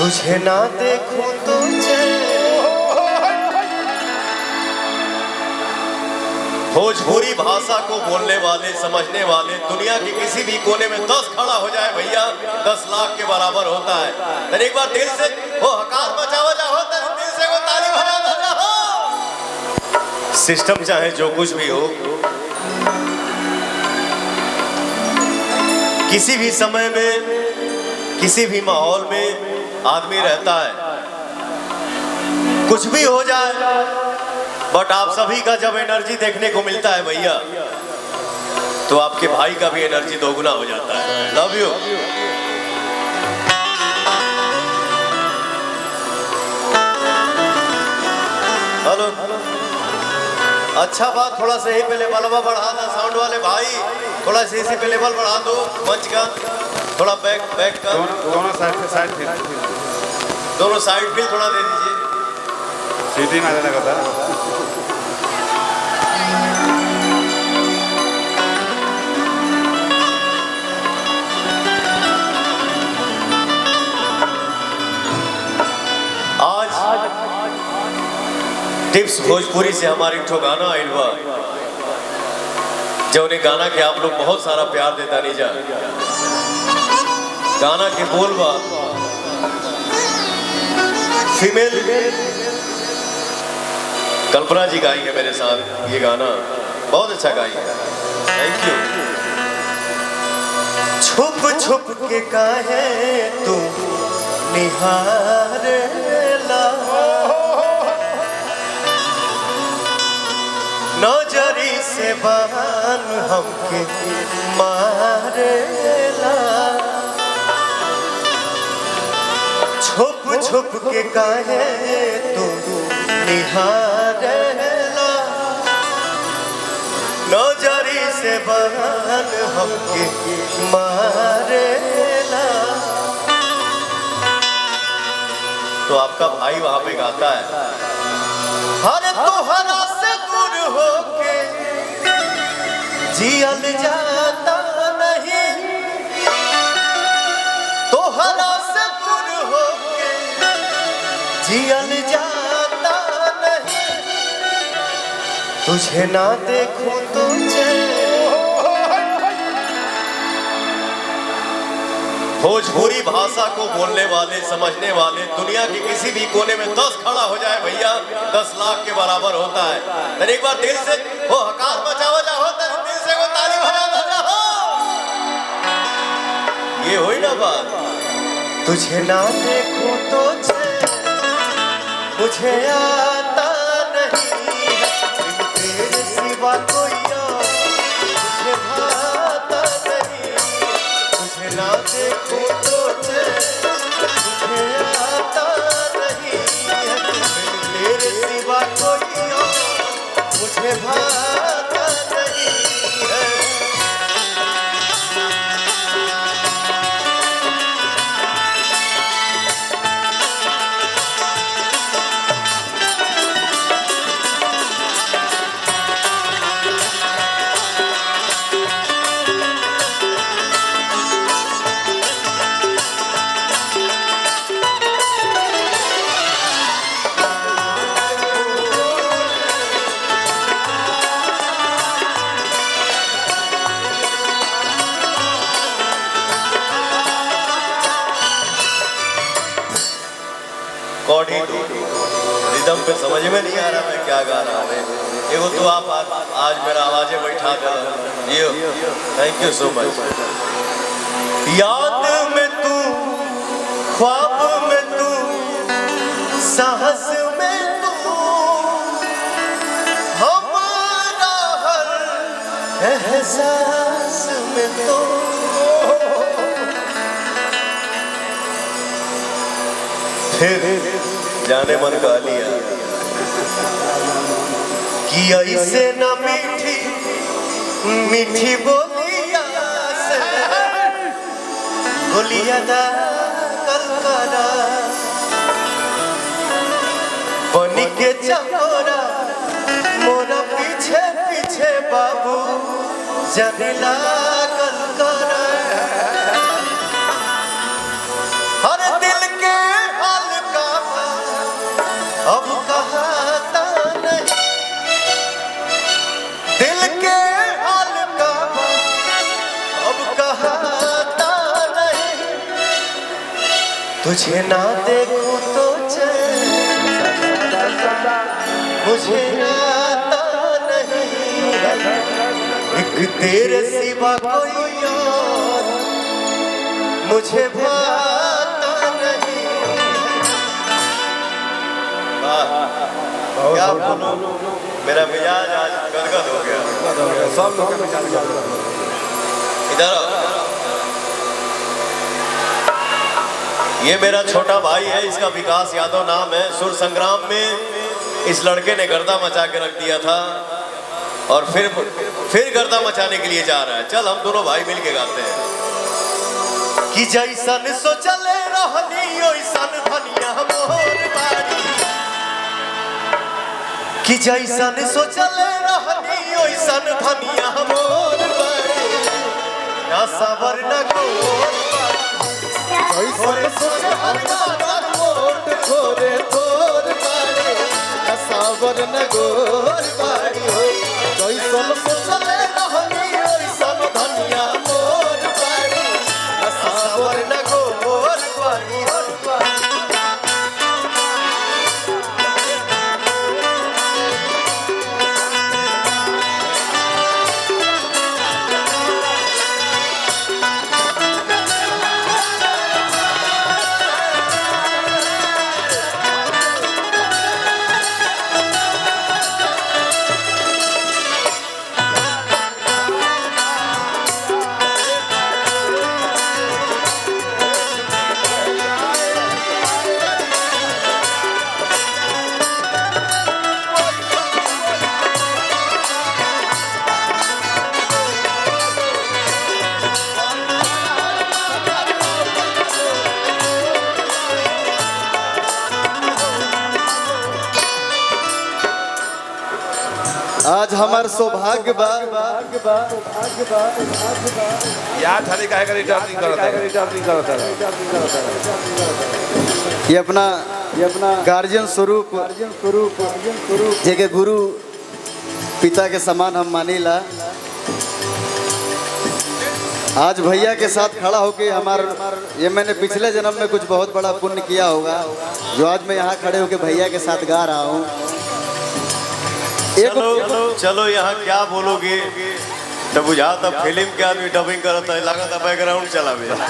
तुझे ना देखूं तो भोजपुरी भाषा को बोलने वाले समझने वाले दुनिया के किसी भी कोने में 10 खड़ा हो जाए भैया 10 लाख के बराबर होता है। तो एक बार दिल से वो हकार बचावा जा होता है, दिल से वो ताली बजा दो हो। सिस्टम चाहे जो कुछ भी हो, किसी भी समय में किसी भी माहौल में आदमी रहता है, कुछ भी हो जाए, बट आप सभी का जब एनर्जी देखने को मिलता है भैया तो आपके भाई का भी एनर्जी दोगुना हो जाता है। Love you. हेलो, अच्छा बात, थोड़ा सा ही पे लेवल बढ़ा दो साउंड वाले भाई, थोड़ा सा इसी पे लेवल बढ़ा दो मंच का, थोड़ा बैक का, दोनों साइड फील थोड़ा दे दीजिए। सीधी में देने का था। आज टिप्स भोजपुरी से हमारी ठो गाना आइल बा, जो उन्हें गाना के आप लोग बहुत सारा प्यार देता नहीं जा। गाना के बोल बा फीमेल कल्पना जी गाई है मेरे साथ, ये गाना बहुत अच्छा गाई है, थैंक यू। छुप छुप के काहे तू निहारेला, नजरी से बान हमके मारेला, छुप छुप के काहे तू निहारेला, नजरी से बान हमके मारेला। तो आपका भाई वहां पे गाता है, हर तोहरा से दूर होके जियल जाता नहीं, तोहरा से दूर होके जियल जाता नहीं, तुझे ना देखूं तो भोजपुरी भाषा को बोलने वाले समझने वाले दुनिया के किसी भी कोने में 10 खड़ा हो जाए भैया 10 लाख के बराबर होता है। तो एक बार दिल से वो हकार बचावा जा होता है, दिल से वो ताली बजा दो हो। ये हुई ना बात, तुझे ना देखूं तो मुझे आता नहीं तेरे सिवा कोई और मुझे भाता नहीं, तुझे ना देखूं तो मुझे आता नहीं तेरे सिवा कोई और मुझे भाता नहीं है। रिदम पे समझ में नहीं आ रहा मैं क्या गा रहा हूँ, एगो तो आप आज मेरा आवाजें बैठा कर ये, थैंक यू सो मच। याद में तू, ख्वाब में तू, साहस में तू, हमारा हर एहसास में तू, फिर जाने मन का लिया कि ऐसे न मीठी मीठी बोलिया से बोलिया दा कलकरा बनी के चकोरा मोरा पीछे पीछे बाबू जाने लागल कर, हर दिल के तुझे ना देखूं तो मुझे आता नहीं, एक तेरे सिवा कोई और मुझे भाता नहीं। क्या बोलूं, मेरा मिजाज आज गदगद हो गया। सब लोग का मिजाज इधर आओ। ये मेरा छोटा भाई है, इसका विकास यादव नाम है। सुर संग्राम में इस लड़के ने गर्दा मचा के रख दिया था और फिर गर्दा मचाने के लिए जा रहा है। चल हम दोनों भाई मिलके गाते हैं कि जैसन सोचले रहनी ओइसन धनिया मोर बाड़ी, कि जैसन सोचले रहनी ओइसन धनिया मोर बाड़ी, ना सबर न गोर ऐसन सोचे हमार मोट थोरे थोर बाड़ी, सावर न गोर बाड़ी हो। जैसन सोचले रहनी ओइसन धनिया मोर बाड़ी, सावर न गोर बाड़ी हो। आज हमार सौभाग्य बा यार थाली काहे का रिटर्निंग करता है। ये अपना गार्जियन स्वरूप जेके गुरु पिता के समान हम मानीला। आज भैया के साथ खड़ा होके ये मैंने पिछले जन्म में कुछ बहुत बड़ा पुण्य किया होगा, जो आज मैं यहाँ खड़े होके भैया के साथ गा रहा हूँ। चलो यहाँ क्या बोलोगे, तो बुझा तब फिल्म के आदमी डबिंग करता है, लगा था बैकग्राउंड चला